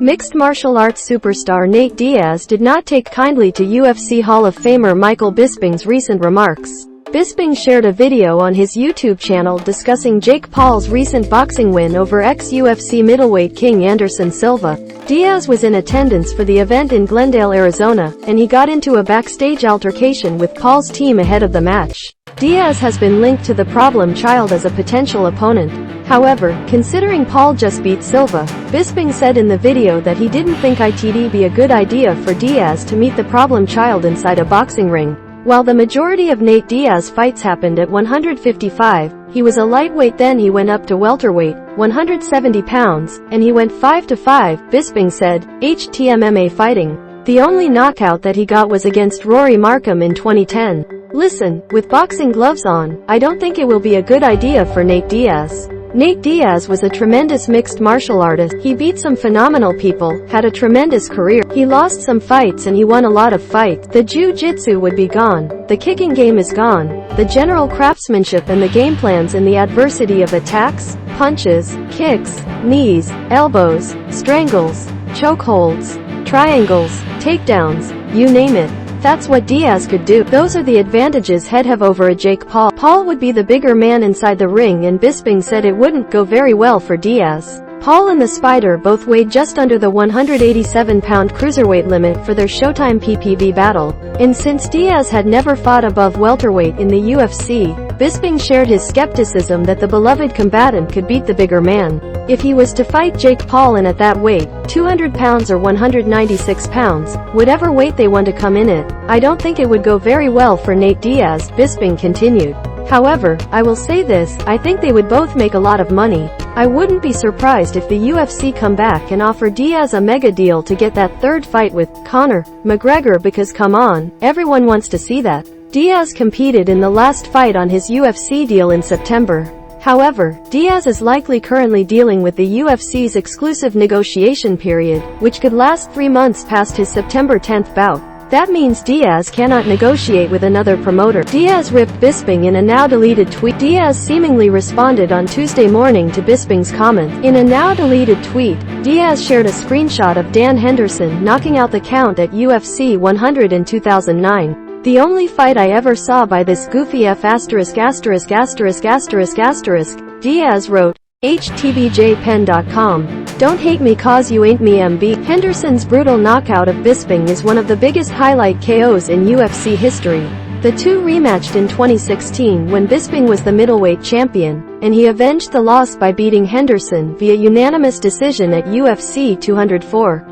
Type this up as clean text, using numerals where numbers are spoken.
Mixed martial arts superstar Nate Diaz did not take kindly to UFC Hall of Famer Michael Bisping's recent remarks. Bisping shared a video on his YouTube channel discussing Jake Paul's recent boxing win over ex-UFC middleweight king Anderson Silva. Diaz was in attendance for the event in Glendale, Arizona, and he got into a backstage altercation with Paul's team ahead of the match. Diaz has been linked to the problem child as a potential opponent. However, considering Paul just beat Silva, Bisping said in the video that he didn't think it'd be a good idea for Diaz to meet the problem child inside a boxing ring. While the majority of Nate Diaz fights happened at 155, he was a lightweight, then he went up to welterweight, 170 pounds, and he went 5-5, Bisping said, MMA Fighting. The only knockout that he got was against Rory Markham in 2010. Listen, with boxing gloves on, I don't think it will be a good idea for Nate Diaz. Nate Diaz was a tremendous mixed martial artist. He beat some phenomenal people, had a tremendous career. He lost some fights and he won a lot of fights. The jiu-jitsu would be gone. The kicking game is gone. The general craftsmanship and the game plans and the adversity of attacks, punches, kicks, knees, elbows, strangles, chokeholds, triangles, takedowns, you name it. That's what Diaz could do. Those are the advantages he'd have over a Jake Paul. Paul would be the bigger man inside the ring, and Bisping said it wouldn't go very well for Diaz. Paul and the Spider both weighed just under the 187-pound cruiserweight limit for their Showtime PPV battle. And since Diaz had never fought above welterweight in the UFC, Bisping shared his skepticism that the beloved combatant could beat the bigger man. If he was to fight Jake Paul in at that weight, 200 pounds or 196 pounds, whatever weight they want to come in at, I don't think it would go very well for Nate Diaz, Bisping continued. However, I will say this, I think they would both make a lot of money. I wouldn't be surprised if the UFC come back and offer Diaz a mega deal to get that third fight with Conor, McGregor, because come on, everyone wants to see that. Diaz competed in the last fight on his UFC deal in September. However, Diaz is likely currently dealing with the UFC's exclusive negotiation period, which could last 3 months past his September 10th bout. That means Diaz cannot negotiate with another promoter. Diaz ripped Bisping in a now-deleted tweet. Diaz seemingly responded on Tuesday morning to Bisping's comment. In a now-deleted tweet, Diaz shared a screenshot of Dan Henderson knocking out the count at UFC 100 in 2009. The only fight I ever saw by this goofy F***************, Diaz wrote. HTBJPen.com. Don't hate me cause you ain't me MB. Henderson's brutal knockout of Bisping is one of the biggest highlight KOs in UFC history. The two rematched in 2016 when Bisping was the middleweight champion, and he avenged the loss by beating Henderson via unanimous decision at UFC 204.